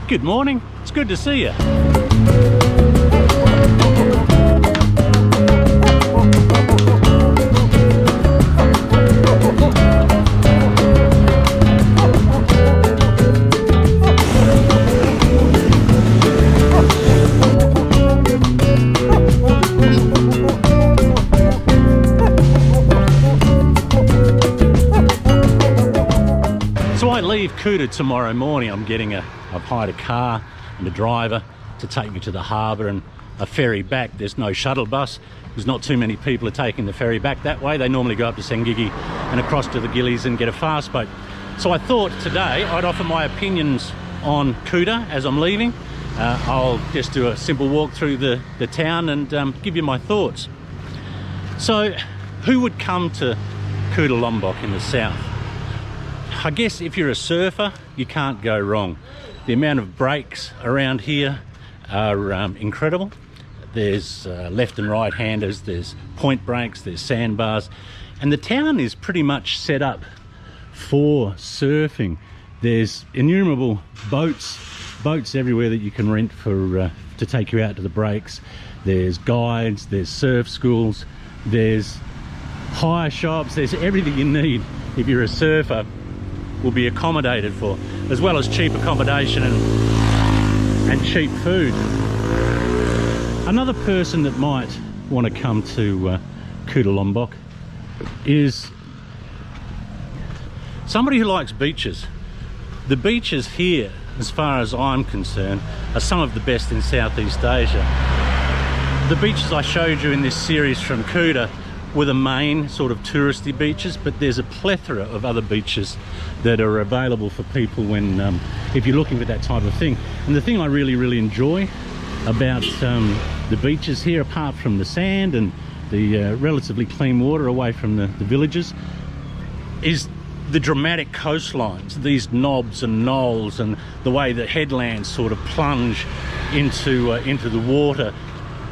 Good morning, it's good to see you. So I leave Kuta tomorrow morning. I've hired a car and a driver to take me to the harbour and a ferry back. There's no shuttle bus. There's not too many people are taking the ferry back that way. They normally go up to Sengigi and across to the Gillies and get a fast boat. So I thought today I'd offer my opinions on Kuta as I'm leaving. I'll just do a simple walk through the town and give you my thoughts. So who would come to Kuta Lombok in the south? I guess if you're a surfer, you can't go wrong. The amount of breaks around here are incredible. There's left and right handers, there's point breaks, there's sandbars, and the town is pretty much set up for surfing. There's innumerable boats everywhere that you can rent for to take you out to the breaks. There's guides, there's surf schools, there's hire shops, there's everything you need if you're a surfer will be accommodated for, as well as cheap accommodation and cheap food. Another person that might want to come to Kuta Lombok is somebody who likes beaches. The beaches here, as far as I'm concerned, are some of the best in Southeast Asia. The beaches I showed you in this series from Kuta were the main sort of touristy beaches, but there's a plethora of other beaches that are available for people when if you're looking for that type of thing. And the thing I really enjoy about the beaches here, apart from the sand and the relatively clean water away from the villages, is the dramatic coastlines, these knobs and knolls, and the way the headlands sort of plunge into the water.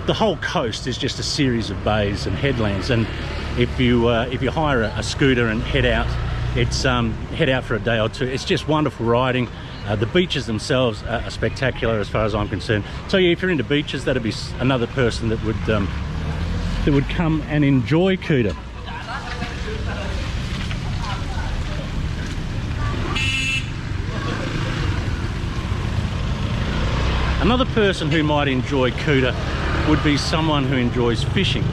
The whole coast is just a series of bays and headlands, and if you hire a scooter and head out, it's head out for a day or two. It's just wonderful riding. The beaches themselves are spectacular as far as I'm concerned. So yeah, if you're into beaches, that'd be another person that would come and enjoy Kuta. Another person who might enjoy Kuta would be someone who enjoys fishing.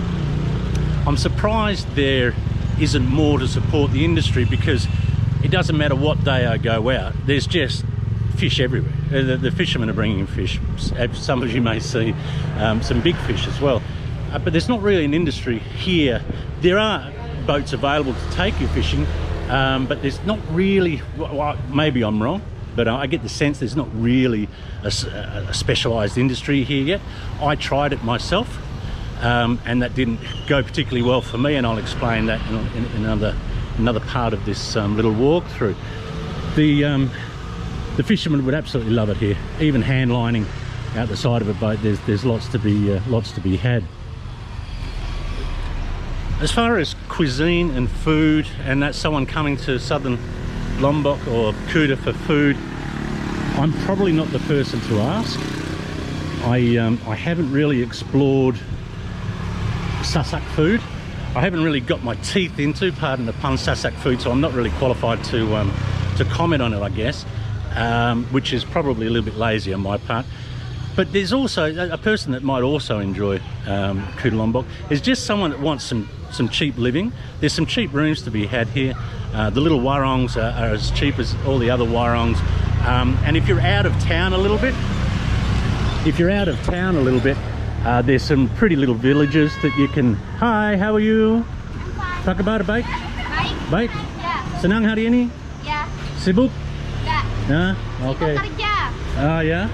I'm surprised there isn't more to support the industry, because it doesn't matter what day I go out, there's just fish everywhere. The fishermen are bringing in fish. Some of you may see some big fish as well, but there's not really an industry here. There are boats available to take you fishing, but there's not really, well, maybe I'm wrong, but I get the sense there's not really a specialised industry here yet. I tried it myself, and that didn't go particularly well for me, and I'll explain that in another part of this little walkthrough. The fishermen would absolutely love it here. Even hand lining out the side of a boat, there's lots to be had. As far as cuisine and food, and that's someone coming to southern Lombok or Kuta for food, I'm probably not the person to ask. I haven't really explored Sasak food. I haven't really got my teeth into, pardon the pun, Sasak food, so I'm not really qualified to comment on it, I guess, which is probably a little bit lazy on my part. But there's also a person that might also enjoy Kuta Lombok is just someone that wants some cheap living. There's some cheap rooms to be had here. The little warongs are as cheap as all the other warongs. And if you're out of town a little bit, there's some pretty little villages that you can... Hi, how are you? Talk about a bike? Bike? Yeah. Senang hari ini? Yeah. Sibuk? Yeah. Okay. Kerja. Ya,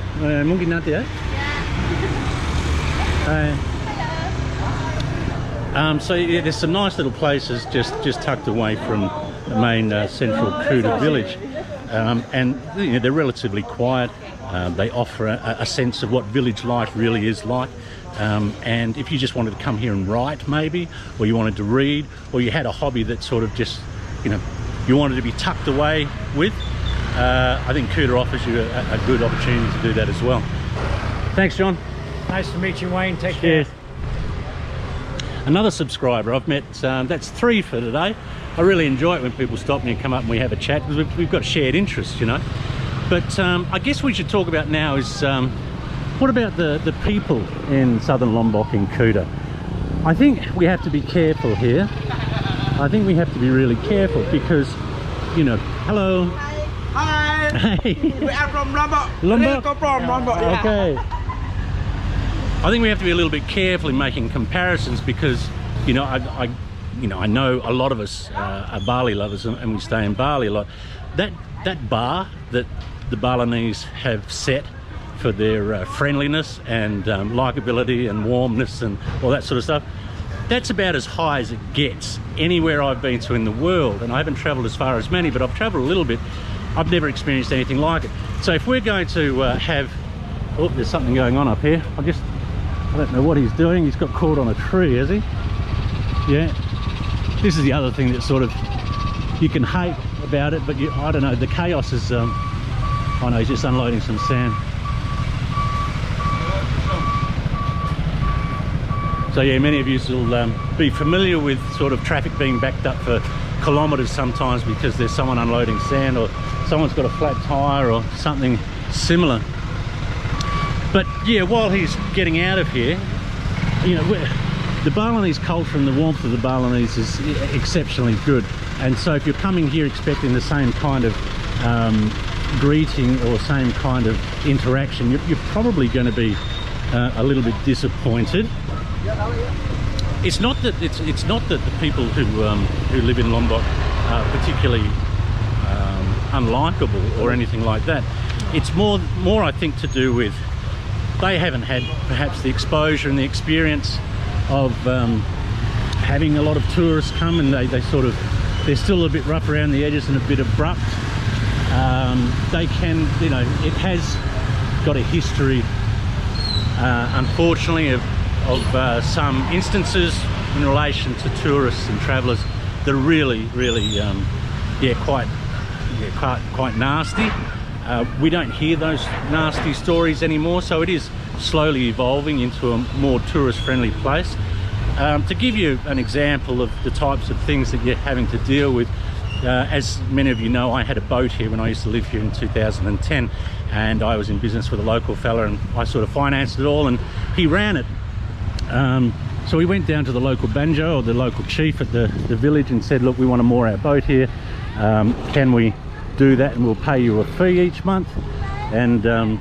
mungkin nanti ya. Yeah. Hi. So yeah, there's some nice little places just tucked away from the main central Kuta village, and you know, they're relatively quiet. They offer a sense of what village life really is like. And if you just wanted to come here and write maybe, or you wanted to read, or you had a hobby that sort of just, you know, you wanted to be tucked away with, I think Kuta offers you a good opportunity to do that as well. Thanks, John. Nice to meet you, Wayne. Take Cheers. care. Another subscriber I've met, that's 3 for today. I really enjoy it when people stop me and come up and we have a chat, because we've got shared interests, you know. But I guess we should talk about now is, what about the people in southern Lombok in Kuta? I think we have to be careful here. I think we have to be really careful because, you know, hello. Hi. Hey. We are from Lombok. Lombok? We come from Lombok. Yeah. Okay. I think we have to be a little bit careful in making comparisons because, you know, I know a lot of us are Bali lovers and we stay in Bali a lot. That bar that the Balinese have set for their friendliness and likability and warmness and all that sort of stuff, that's about as high as it gets anywhere I've been to in the world. And I haven't travelled as far as many, but I've travelled a little bit. I've never experienced anything like it. So if we're going to have, oh, there's something going on up here. I don't know what he's doing. He's got caught on a tree, has he? Yeah. This is the other thing that sort of you can hate about it, but I don't know, the chaos is, oh no, he's just unloading some sand. So yeah, many of you will be familiar with sort of traffic being backed up for kilometres sometimes because there's someone unloading sand or someone's got a flat tyre or something similar. But yeah, while he's getting out of here, you know, the Balinese culture and the warmth of the Balinese is exceptionally good. And so if you're coming here expecting the same kind of greeting or same kind of interaction, you're probably going to be a little bit disappointed. It's not that the people who live in Lombok are particularly unlikable or anything like that. It's more I think to do with they haven't had perhaps the exposure and the experience of having a lot of tourists come, and they're still a bit rough around the edges and a bit abrupt. They can, you know, it has got a history, unfortunately, of some instances in relation to tourists and travellers that are really, quite nasty. We don't hear those nasty stories anymore, so it is slowly evolving into a more tourist-friendly place. To give you an example of the types of things that you're having to deal with, as many of you know, I had a boat here when I used to live here in 2010, and I was in business with a local fella, and I sort of financed it all, and he ran it. So we went down to the local banjo, or the local chief at the village, and said, look, we want to moor our boat here. Can we do that, and we'll pay you a fee each month? And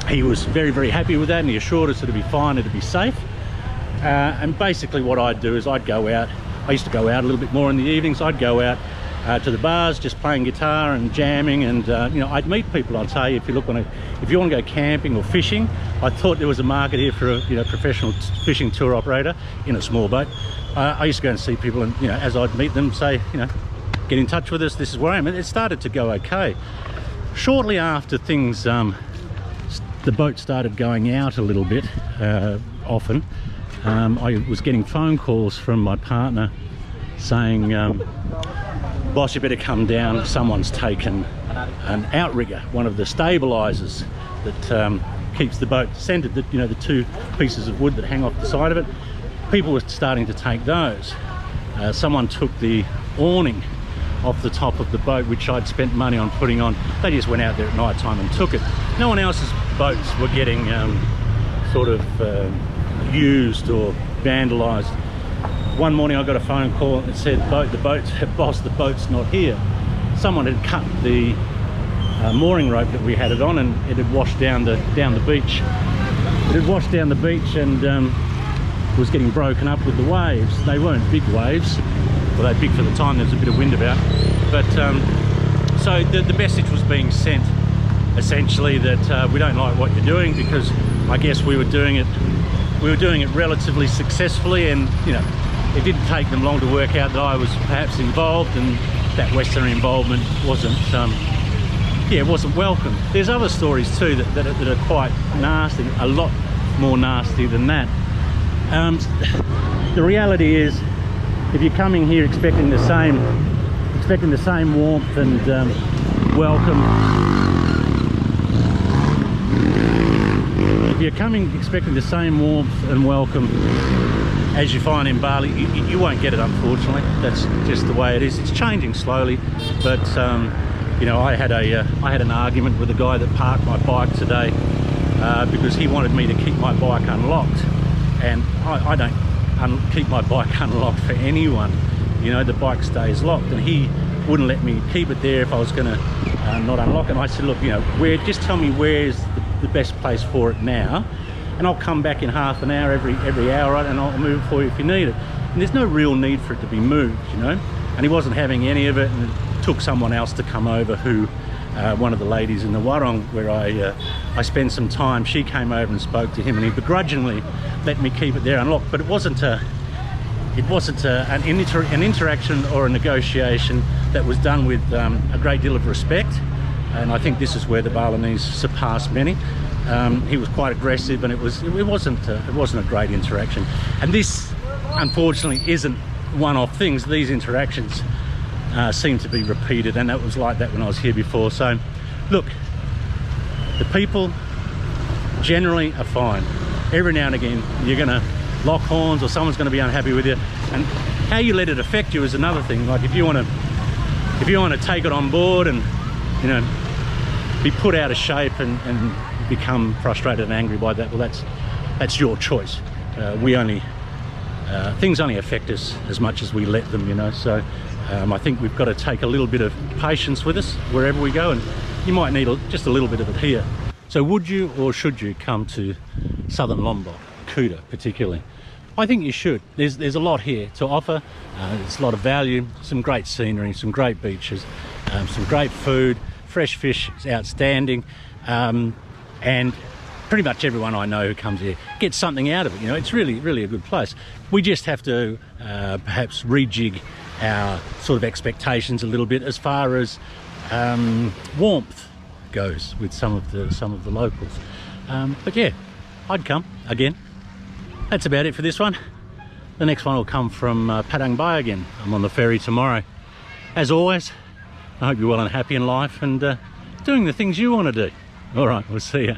he was very, very happy with that, and he assured us that it'd be fine, it'd be safe. And basically what I'd do is I'd go out. I used to go out a little bit more in the evenings. I'd go out to the bars, just playing guitar and jamming, and you know, I'd meet people. I'd say, if you want to go camping or fishing, I thought there was a market here for a professional fishing tour operator in a small boat. I used to go and see people, and as I'd meet them, say, get in touch with us, this is where I am. And it started to go okay. Shortly after things, the boat started going out a little bit often. I was getting phone calls from my partner saying, boss, you better come down, someone's taken an outrigger, one of the stabilizers that keeps the boat centered, the 2 pieces of wood that hang off the side of it. People were starting to take those. Someone took the awning off the top of the boat, which I'd spent money on putting on. They just went out there at night time and took it. No one else's boats were getting used or vandalized. One morning I got a phone call that said, boss, the boat's not here. Someone had cut the mooring rope that we had it on, and it had washed down the beach. It had washed down the beach and was getting broken up with the waves. They weren't big waves, well, they're big for the time, there was a bit of wind about. But so the message was being sent, essentially, that we don't like what you're doing, because I guess we were doing it relatively successfully, and it didn't take them long to work out that I was perhaps involved, and that Western involvement wasn't welcome. There's other stories too that are quite nasty, a lot more nasty than that. The reality is, if you're coming here expecting the same warmth and welcome. If you're coming expecting the same warmth and welcome as you find in Bali, you won't get it, unfortunately. That's just the way it is. It's changing slowly, but you know, I had an argument with the guy that parked my bike today because he wanted me to keep my bike unlocked, and I don't keep my bike unlocked for anyone. You know, the bike stays locked, and he wouldn't let me keep it there if I was going to not unlock it. And I said, look, you know, just tell me where's the best place for it now, and I'll come back in half an hour every hour, right, and I'll move it for you if you need it. And there's no real need for it to be moved, you know. And he wasn't having any of it, and it took someone else to come over who one of the ladies in the Warong where I spent some time, she came over and spoke to him, and he begrudgingly let me keep it there unlocked. But it wasn't an interaction or a negotiation that was done with a great deal of respect, and I think this is where the Balinese surpass many. He was quite aggressive, and it wasn't a great interaction. And this, unfortunately, isn't one-off things. These interactions seem to be repeated, and that was like that when I was here before. So look, the people generally are fine. Every now and again you're going to lock horns, or someone's going to be unhappy with you, and how you let it affect you is another thing. Like if you want to take it on board and, you know, be put out of shape and become frustrated and angry by that, well, that's your choice. Things only affect us as much as we let them, you know. So I think we've got to take a little bit of patience with us wherever we go, and you might need just a little bit of it here. So would you or should you come to southern Lombok, Kuta particularly? I think you should. There's a lot here to offer. There's a lot of value, some great scenery, some great beaches, some great food, fresh fish is outstanding, and pretty much everyone I know who comes here gets something out of it. You know, it's really, really a good place. We just have to perhaps rejig our sort of expectations a little bit as far as warmth goes with some of the locals. But yeah, I'd come again. That's about it for this one. The next one will come from Padang Bay again. I'm on the ferry tomorrow. As always, I hope you're well and happy in life, and doing the things you want to do. All right, we'll see you.